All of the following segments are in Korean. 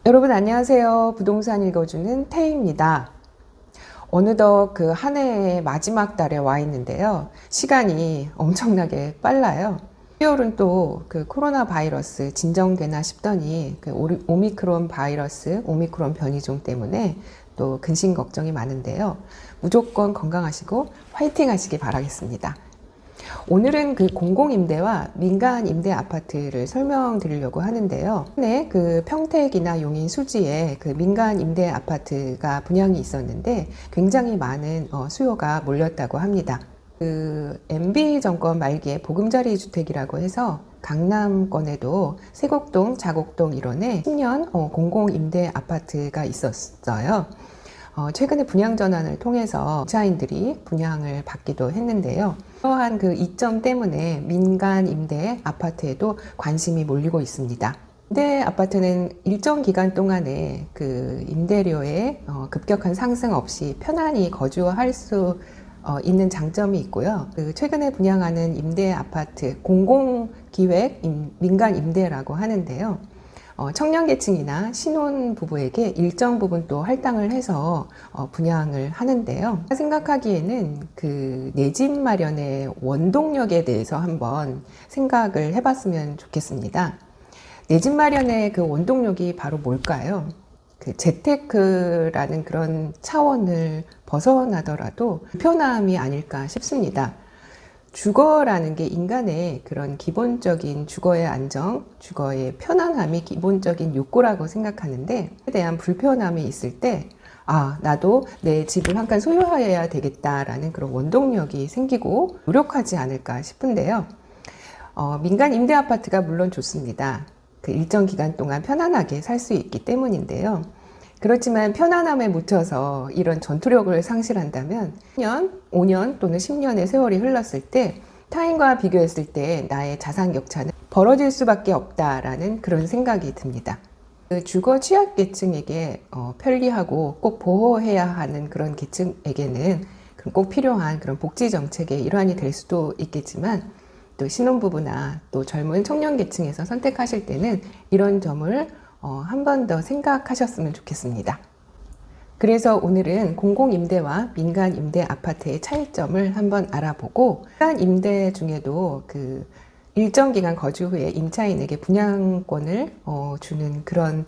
여러분 안녕하세요. 부동산 읽어주는 태희입니다. 어느덧 그 한 해의 마지막 달에 와 있는데요. 시간이 엄청나게 빨라요. 10월은 또 그 코로나 바이러스 진정되나 싶더니 그 오미크론 바이러스, 오미크론 변이종 때문에 또 근심 걱정이 많은데요. 무조건 건강하시고 화이팅 하시기 바라겠습니다. 오늘은 그 공공임대와 민간임대 아파트를 설명드리려고 하는데요. 네, 그 평택이나 용인 수지에 그 민간임대 아파트가 분양이 있었는데 굉장히 많은 수요가 몰렸다고 합니다. 그 MB 정권 말기에 보금자리 주택이라고 해서 강남권에도 세곡동, 자곡동 일원에 10년 공공임대 아파트가 있었어요. 최근에 분양 전환을 통해서 임차인들이 분양을 받기도 했는데요. 그러한 그 이점 때문에 민간 임대 아파트에도 관심이 몰리고 있습니다. 임대 아파트는 일정 기간 동안에 그 임대료의 급격한 상승 없이 편안히 거주할 수 있는 장점이 있고요. 그 최근에 분양하는 임대 아파트 공공기획 민간 임대라고 하는데요. 청년 계층이나 신혼 부부에게 일정 부분 또 할당을 해서 분양을 하는데요. 생각하기에는 그 내 집 마련의 원동력에 대해서 한번 생각을 해봤으면 좋겠습니다. 내 집 마련의 그 원동력이 바로 뭘까요? 그 재테크라는 그런 차원을 벗어나더라도 편함이 아닐까 싶습니다. 주거라는 게 인간의 그런 기본적인 주거의 안정, 주거의 편안함이 기본적인 욕구라고 생각하는데, 그에 대한 불편함이 있을 때 나도 내 집을 한 칸 소유해야 되겠다라는 그런 원동력이 생기고 노력하지 않을까 싶은데요. 민간 임대 아파트가 물론 좋습니다. 그 일정 기간 동안 편안하게 살 수 있기 때문인데요. 그렇지만 편안함에 묻혀서 이런 전투력을 상실한다면 1년, 5년 또는 10년의 세월이 흘렀을 때 타인과 비교했을 때 나의 자산 격차는 벌어질 수밖에 없다라는 그런 생각이 듭니다. 그 주거 취약계층에게 편리하고 꼭 보호해야 하는 그런 계층에게는 꼭 필요한 그런 복지 정책의 일환이 될 수도 있겠지만, 또 신혼부부나 또 젊은 청년 계층에서 선택하실 때는 이런 점을 한 번 더 생각하셨으면 좋겠습니다. 그래서 오늘은 공공임대와 민간임대 아파트의 차이점을 한번 알아보고, 민간임대 중에도 그 일정 기간 거주 후에 임차인에게 분양권을 주는 그런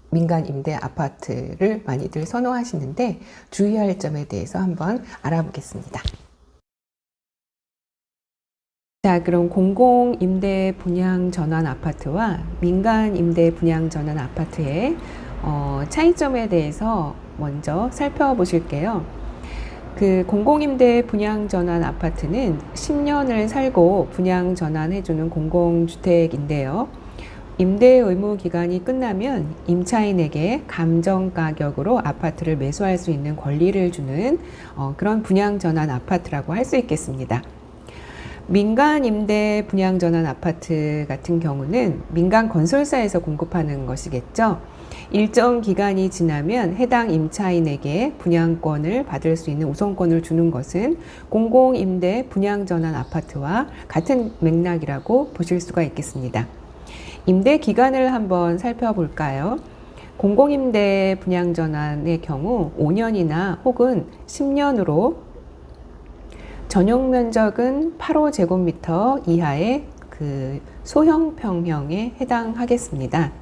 민간임대 아파트를 많이들 선호하시는데 주의할 점에 대해서 한번 알아보겠습니다. 자, 그럼 공공임대 분양 전환 아파트와 민간임대 분양 전환 아파트의 차이점에 대해서 먼저 살펴보실게요. 그 공공임대 분양 전환 아파트는 10년을 살고 분양 전환해주는 공공주택인데요. 임대 의무 기간이 끝나면 임차인에게 감정 가격으로 아파트를 매수할 수 있는 권리를 주는 그런 분양 전환 아파트라고 할 수 있겠습니다. 민간 임대 분양 전환 아파트 같은 경우는 민간 건설사에서 공급하는 것이겠죠. 일정 기간이 지나면 해당 임차인에게 분양권을 받을 수 있는 우선권을 주는 것은 공공임대 분양 전환 아파트와 같은 맥락이라고 보실 수가 있겠습니다. 임대 기간을 한번 살펴볼까요? 공공임대 분양 전환의 경우 5년이나 혹은 10년으로 전용 면적은 8호제곱미터 이하의 그 소형 평형에 해당하겠습니다.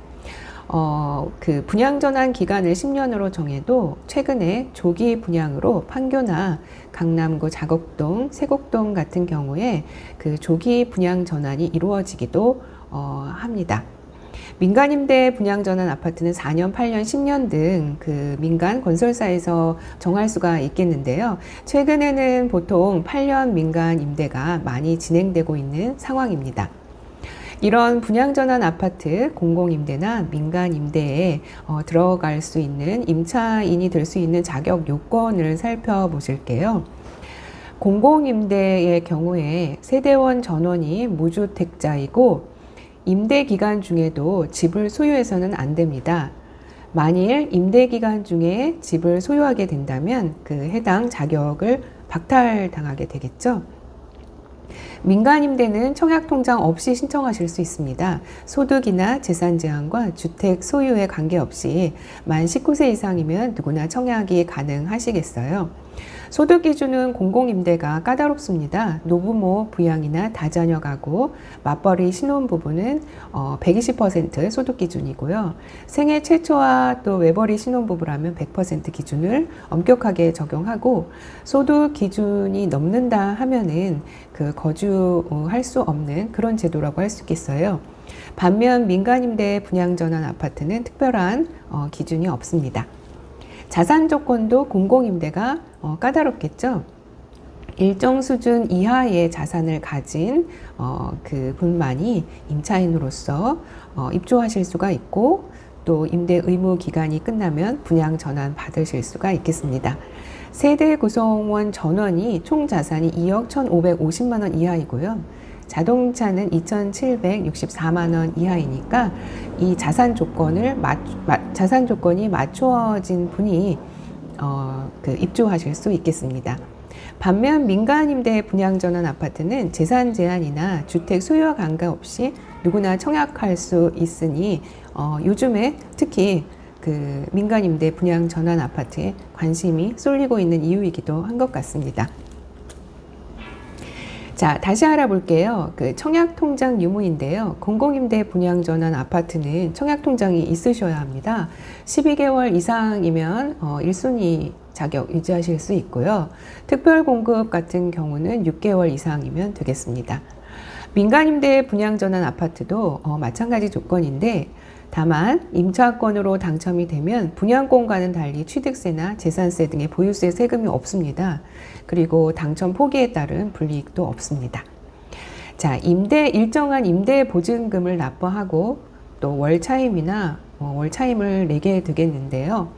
그 분양 전환 기간을 10년으로 정해도 최근에 조기 분양으로 판교나 강남구 자곡동, 세곡동 같은 경우에 그 조기 분양 전환이 이루어지기도 합니다. 민간임대 분양전환 아파트는 4년, 8년, 10년 등 그 민간 건설사에서 정할 수가 있겠는데요. 최근에는 보통 8년 민간 임대가 많이 진행되고 있는 상황입니다. 이런 분양전환 아파트 공공임대나 민간임대에 들어갈 수 있는 임차인이 될 수 있는 자격 요건을 살펴보실게요. 공공임대의 경우에 세대원 전원이 무주택자이고 임대 기간 중에도 집을 소유해서는 안 됩니다. 만일 임대 기간 중에 집을 소유하게 된다면 그 해당 자격을 박탈당하게 되겠죠. 민간임대는 청약통장 없이 신청하실 수 있습니다. 소득이나 재산 제한과 주택 소유에 관계없이 만 19세 이상이면 누구나 청약이 가능하시겠어요. 소득 기준은 공공임대가 까다롭습니다. 노부모 부양이나 다자녀 가구, 맞벌이 신혼부부는 120% 소득 기준이고요. 생애 최초와 또 외벌이 신혼부부라면 100% 기준을 엄격하게 적용하고, 소득 기준이 넘는다 하면은 그 거주할 수 없는 그런 제도라고 할 수 있겠어요. 반면 민간임대 분양전환 아파트는 특별한 기준이 없습니다. 자산 조건도 공공임대가 까다롭겠죠. 일정 수준 이하의 자산을 가진 그 분만이 임차인으로서 입주하실 수가 있고, 또 임대 의무 기간이 끝나면 분양 전환 받으실 수가 있겠습니다. 세대 구성원 전원이 총 자산이 2억 1,550만 원 이하이고요. 자동차는 2,764만 원 이하이니까 이 자산 조건이 맞추어진 분이 입주하실 수 있겠습니다. 반면 민간임대 분양전환 아파트는 재산 제한이나 주택 소유와 관계없이 누구나 청약할 수 있으니 요즘에 특히 그 민간임대 분양전환 아파트에 관심이 쏠리고 있는 이유이기도 한 것 같습니다. 자, 다시 알아볼게요. 그 청약통장 유무인데요. 공공임대 분양전환 아파트는 청약통장이 있으셔야 합니다. 12개월 이상이면 1순위 자격 유지하실 수 있고요. 특별공급 같은 경우는 6개월 이상이면 되겠습니다. 민간임대 분양전환 아파트도 마찬가지 조건인데, 다만 임차권으로 당첨이 되면 분양권과는 달리 취득세나 재산세 등의 보유세 세금이 없습니다. 그리고 당첨 포기에 따른 불이익도 없습니다. 자, 일정한 임대 보증금을 납부하고 또 월차임이나 월차임을 내게 되겠는데요.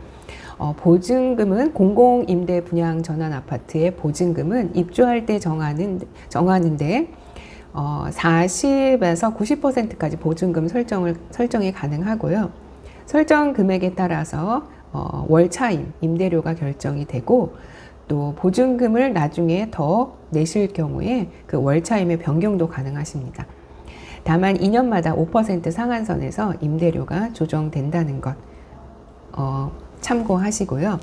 보증금은 공공임대 분양전환 아파트의 보증금은 입주할 때 정하는데 40에서 90%까지 보증금 설정이 가능하고요. 설정 금액에 따라서 월차임, 임대료가 결정이 되고, 또 보증금을 나중에 더 내실 경우에 그 월차임의 변경도 가능하십니다. 다만 2년마다 5% 상한선에서 임대료가 조정된다는 것 참고하시고요.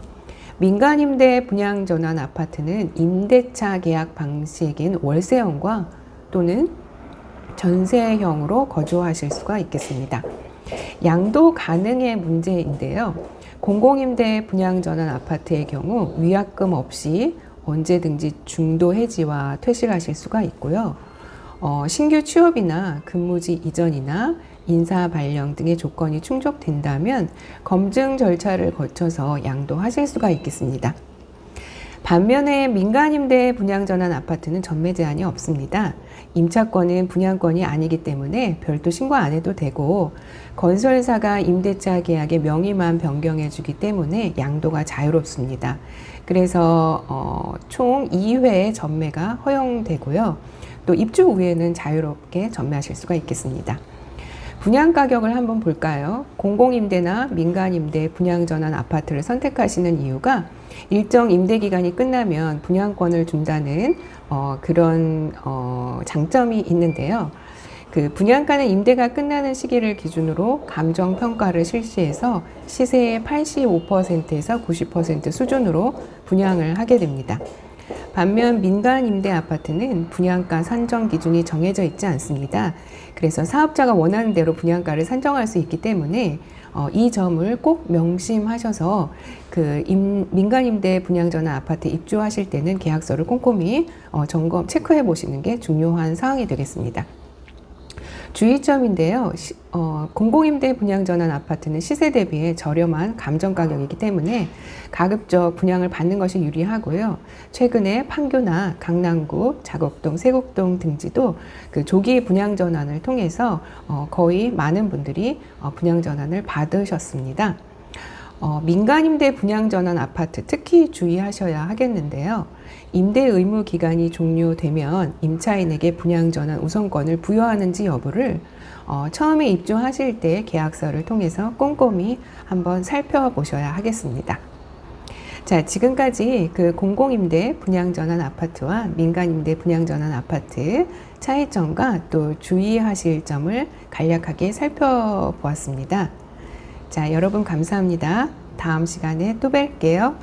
민간임대 분양전환 아파트는 임대차 계약 방식인 월세형과 또는 전세형으로 거주하실 수가 있겠습니다. 양도 가능의 문제인데요. 공공임대 분양전환 아파트의 경우 위약금 없이 언제든지 중도 해지와 퇴실하실 수가 있고요. 신규 취업이나 근무지 이전이나 인사 발령 등의 조건이 충족된다면 검증 절차를 거쳐서 양도하실 수가 있겠습니다. 반면에 민간임대 분양전환 아파트는 전매 제한이 없습니다. 임차권은 분양권이 아니기 때문에 별도 신고 안 해도 되고, 건설사가 임대차 계약의 명의만 변경해 주기 때문에 양도가 자유롭습니다. 그래서 총 2회의 전매가 허용되고요. 또 입주 후에는 자유롭게 전매하실 수가 있겠습니다. 분양 가격을 한번 볼까요? 공공임대나 민간임대 분양전환 아파트를 선택하시는 이유가 일정 임대기간이 끝나면 분양권을 준다는 그런 장점이 있는데요. 그 분양가는 임대가 끝나는 시기를 기준으로 감정평가를 실시해서 시세의 85%에서 90% 수준으로 분양을 하게 됩니다. 반면 민간 임대 아파트는 분양가 산정 기준이 정해져 있지 않습니다. 그래서 사업자가 원하는 대로 분양가를 산정할 수 있기 때문에 이 점을 꼭 명심하셔서 그 민간 임대 분양전환 아파트 입주하실 때는 계약서를 꼼꼼히 체크해 보시는 게 중요한 사항이 되겠습니다. 주의점인데요. 공공임대 분양전환 아파트는 시세 대비해 저렴한 감정가격이기 때문에 가급적 분양을 받는 것이 유리하고요. 최근에 판교나 강남구, 자곡동, 세곡동 등지도 그 조기 분양전환을 통해서 거의 많은 분들이 분양전환을 받으셨습니다. 민간임대 분양전환 아파트 특히 주의하셔야 하겠는데요. 임대 의무 기간이 종료되면 임차인에게 분양전환 우선권을 부여하는지 여부를 처음에 입주하실 때 계약서를 통해서 꼼꼼히 한번 살펴보셔야 하겠습니다. 자, 지금까지 그 공공임대 분양전환 아파트와 민간임대 분양전환 아파트 차이점과 또 주의하실 점을 간략하게 살펴보았습니다. 자, 여러분 감사합니다. 다음 시간에 또 뵐게요.